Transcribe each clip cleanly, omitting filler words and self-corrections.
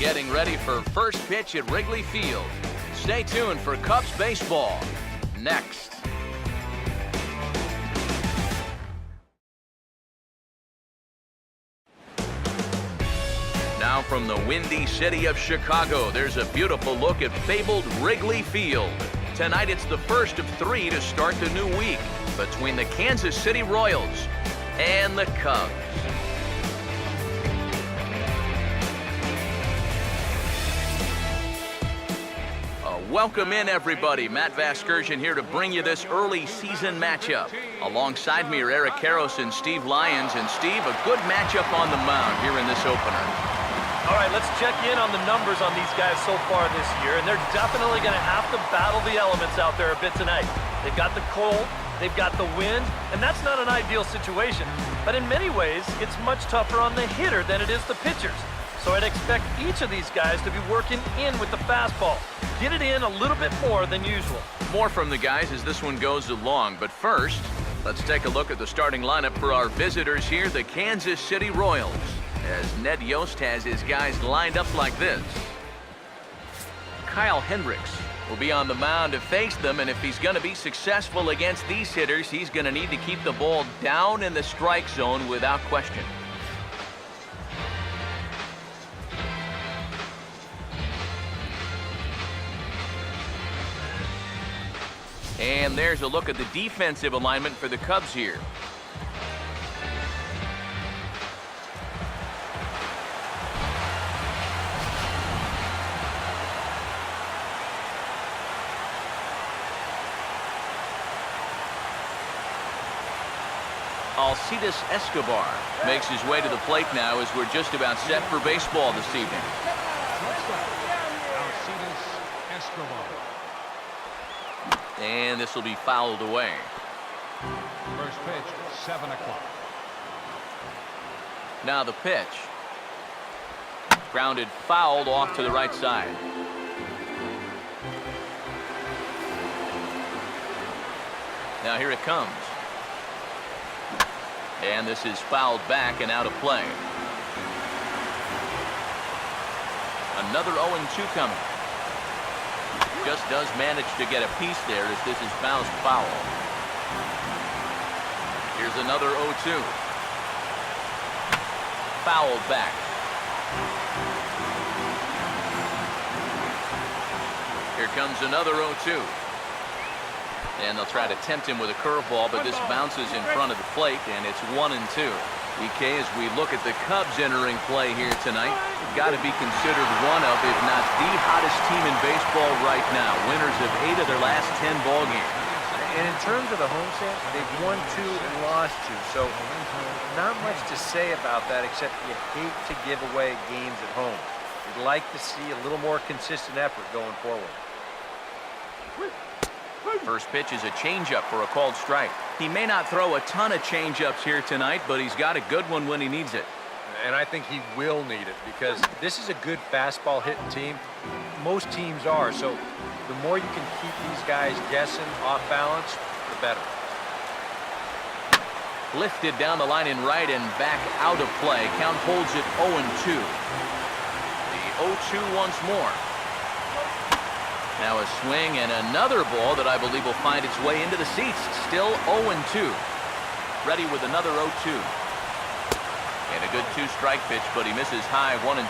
getting ready for first pitch at Wrigley Field. Stay tuned for Cubs baseball next. Now from the windy city of Chicago, there's a beautiful look at fabled Wrigley Field. Tonight it's the first of 3 to start the new week between the Kansas City Royals and the Cubs. Welcome in, everybody. Matt Vasgersian here to bring you this early season matchup. Alongside me are Eric Karros and Steve Lyons. And Steve, a good matchup on the mound here in this opener. All right, let's check in on the numbers on these guys so far this year, and they're definitely going to have to battle the elements out there a bit tonight. They've got the cold, they've got the wind, and that's not an ideal situation. But in many ways, it's much tougher on the hitter than it is the pitchers. So I'd expect each of these guys to be working in with the fastball. Get it in a little bit more than usual. More from the guys as this one goes along. But first, let's take a look at the starting lineup for our visitors here, the Kansas City Royals, as Ned Yost has his guys lined up like this. Kyle Hendricks will be on the mound to face them, and if he's going to be successful against these hitters, he's going to need to keep the ball down in the strike zone without question. And there's a look at the defensive alignment for the Cubs here. Alcides Escobar makes his way to the plate now as we're just about set for baseball this evening. Alcides Escobar. And this will be fouled away. First pitch, 7 o'clock. Now the pitch. Grounded fouled off to the right side. Now here it comes. And this is fouled back and out of play. Another 0-2 coming. Just does manage to get a piece there as this is bounced foul. Here's another 0-2. Fouled back. Here comes another 0-2. And they'll try to tempt him with a curveball, but this bounces in front of the plate, and it's 1-2. EK, as we look at the Cubs entering play here tonight, got to be considered one of, if not the hottest team in baseball right now. Winners of 8 of their last 10 ball games. And in terms of the homestand, they've won 2 and lost 2. So not much to say about that, except you hate to give away games at home. You'd like to see a little more consistent effort going forward. First pitch is a changeup for a called strike. He may not throw a ton of changeups here tonight, but he's got a good one when he needs it. And I think he will need it because this is a good fastball hitting team. Most teams are. So the more you can keep these guys guessing off balance, the better. Lifted down the line in right and back out of play. Count holds it 0-2. The 0-2 once more. Now a swing and another ball that I believe will find its way into the seats. Still 0-2. Ready with another 0-2. And a good 2-strike pitch, but he misses high 1-2.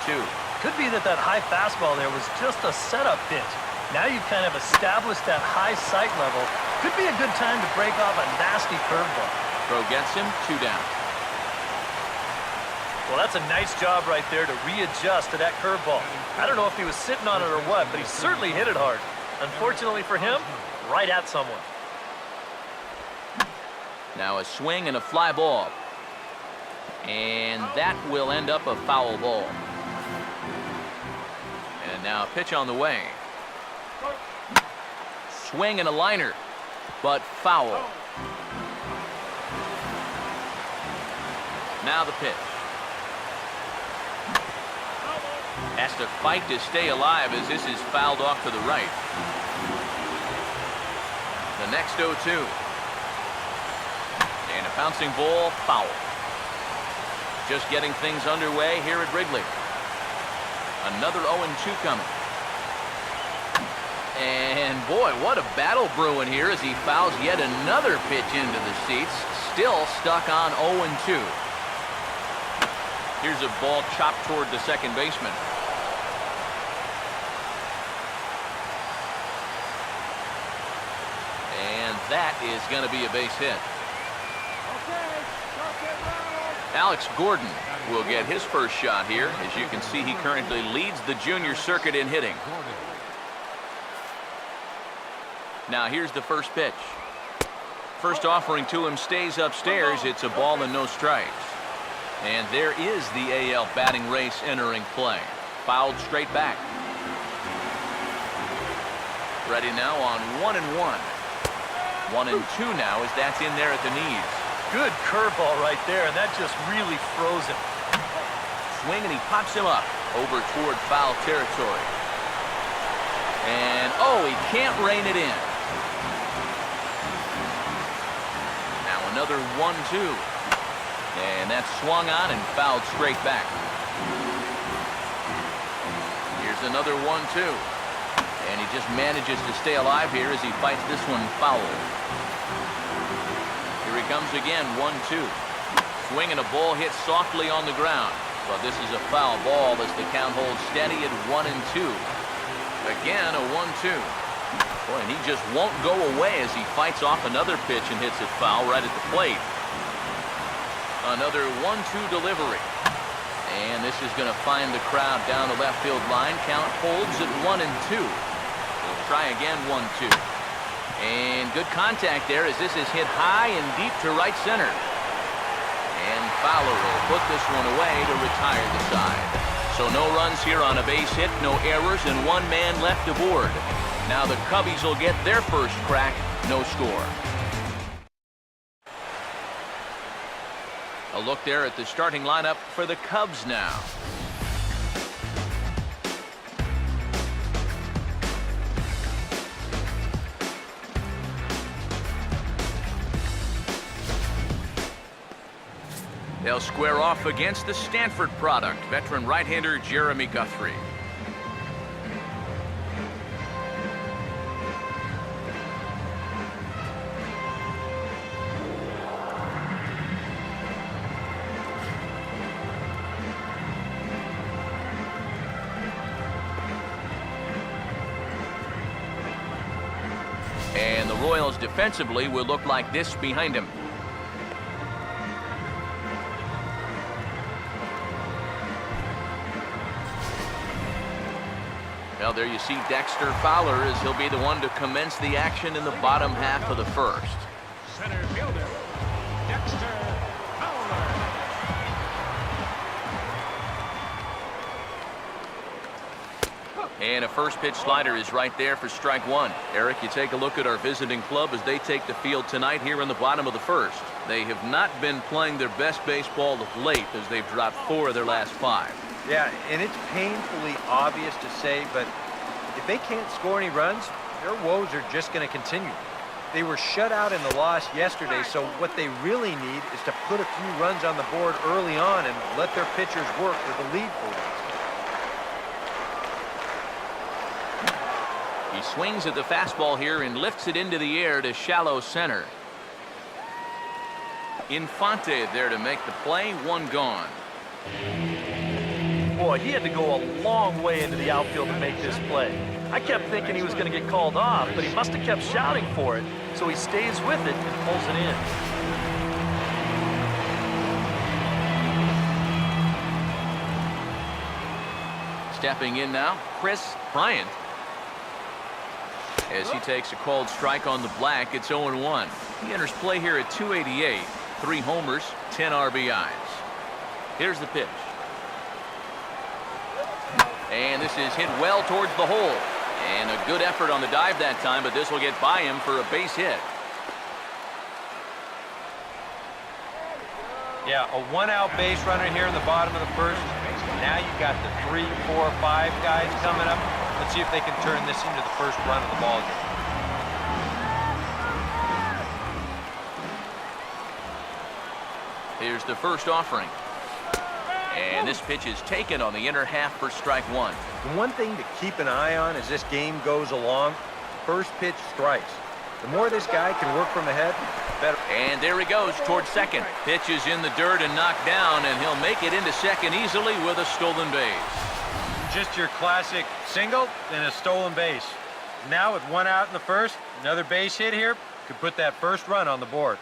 Could be that high fastball there was just a setup pitch. Now you've kind of established that high sight level. Could be a good time to break off a nasty curveball. Throw gets him, 2 down. Well, that's a nice job right there to readjust to that curveball. I don't know if he was sitting on it or what, but he certainly hit it hard. Unfortunately for him, right at someone. Now a swing and a fly ball. And that will end up a foul ball. And now a pitch on the way. Swing and a liner, but foul. Now the pitch. Has to fight to stay alive as this is fouled off to the right. The next 0-2. And a bouncing ball, foul. Just getting things underway here at Wrigley. Another 0-2 coming. And boy, what a battle brewing here as he fouls yet another pitch into the seats. Still stuck on 0-2. Here's a ball chopped toward the second baseman. And that is going to be a base hit. Alex Gordon will get his first shot here. As you can see, he currently leads the junior circuit in hitting. Now here's the first pitch. First offering to him stays upstairs. It's a ball and no strikes. And there is the AL batting race entering play. Fouled straight back. Ready now on 1-1. 1-2 now as that's in there at the knees. Good curveball right there, and that just really froze him. Swing, and he pops him up over toward foul territory. And, oh, he can't rein it in. Now another 1-2. And that's swung on and fouled straight back. Here's another 1-2. And he just manages to stay alive here as he fights this one foul. Here he comes again, 1-2. Swinging a ball hit softly on the ground. But this is a foul ball as the count holds steady at 1-2. Again, a 1-2. Boy, and he just won't go away as he fights off another pitch and hits it foul right at the plate. Another 1-2 delivery. And this is going to find the crowd down the left field line. Count holds at 1-2. We'll try again, 1-2. And good contact there as this is hit high and deep to right center. And Fowler will put this one away to retire the side. So no runs here on a base hit, no errors, and one man left aboard. Now the Cubbies will get their first crack, no score. A look there at the starting lineup for the Cubs now. They'll square off against the Stanford product, veteran right-hander Jeremy Guthrie. And the Royals defensively will look like this behind him. Well, there you see Dexter Fowler as he'll be the one to commence the action in the bottom half of the first. Center fielder, Dexter Fowler. And a first pitch slider is right there for strike one. Eric, you take a look at our visiting club as they take the field tonight here in the bottom of the first. They have not been playing their best baseball of late as they've dropped 4 of their last 5. Yeah, and it's painfully obvious to say, but if they can't score any runs, their woes are just going to continue. They were shut out in the loss yesterday, so what they really need is to put a few runs on the board early on and let their pitchers work with the lead for once. He swings at the fastball here and lifts it into the air to shallow center. Infante there to make the play, one gone. Boy, he had to go a long way into the outfield to make this play. I kept thinking he was going to get called off, but he must have kept shouting for it. So he stays with it and pulls it in. Stepping in now, Chris Bryant. As he takes a called strike on the black, it's 0-1. He enters play here at 288, 3 homers, 10 RBIs. Here's the pitch. And this is hit well towards the hole. And a good effort on the dive that time, but this will get by him for a base hit. Yeah, a 1-out base runner here in the bottom of the first. Now you've got the 3, 4, 5 guys coming up. Let's see if they can turn this into the first run of the ball game. Here's the first offering. And this pitch is taken on the inner half for strike one. The one thing to keep an eye on as this game goes along, first pitch strikes. The more this guy can work from ahead, the better. And there he goes towards second. Pitch is in the dirt and knocked down, and he'll make it into second easily with a stolen base. Just your classic single and a stolen base. Now with one out in the first, another base hit here could put that first run on the board.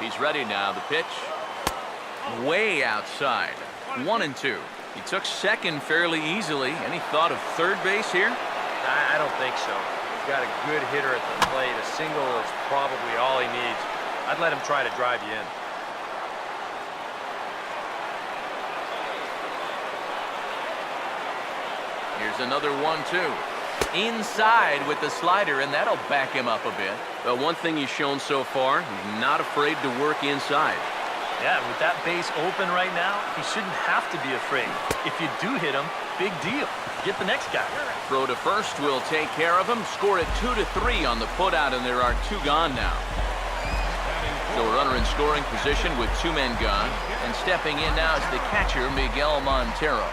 He's ready now. The pitch way outside. 1-2. He took second fairly easily. Any thought of third base here? I don't think so. He's got a good hitter at the plate. A single is probably all he needs. I'd let him try to drive you in. Here's another 1-2. Inside with the slider, and that'll back him up a bit. But one thing he's shown so far, he's not afraid to work inside. Yeah, with that base open right now, he shouldn't have to be afraid. If you do hit him, big deal. Get the next guy. Throw to first will take care of him. Score it 2-3 on the putout, and there are two gone now. So a runner in scoring position with two men gone. And stepping in now is the catcher, Miguel Montero.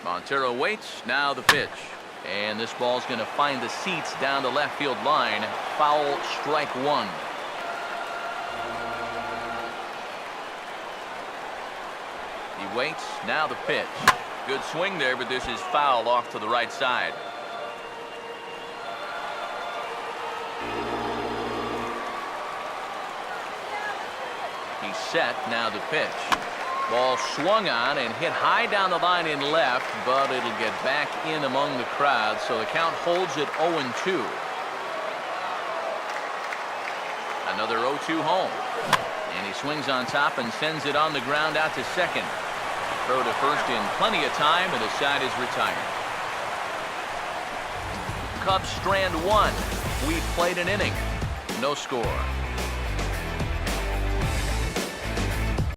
Montero waits. Now the pitch. And this ball's going to find the seats down the left field line. Foul, strike one. He waits. Now the pitch. Good swing there, but this is foul off to the right side. He's set. Now the pitch. Ball swung on and hit high down the line in left, but it'll get back in among the crowd, so the count holds at 0-2. Another 0-2 home. And he swings on top and sends it on the ground out to second. Throw to first in plenty of time, and the side is retired. Cubs strand one. We've played an inning. No score.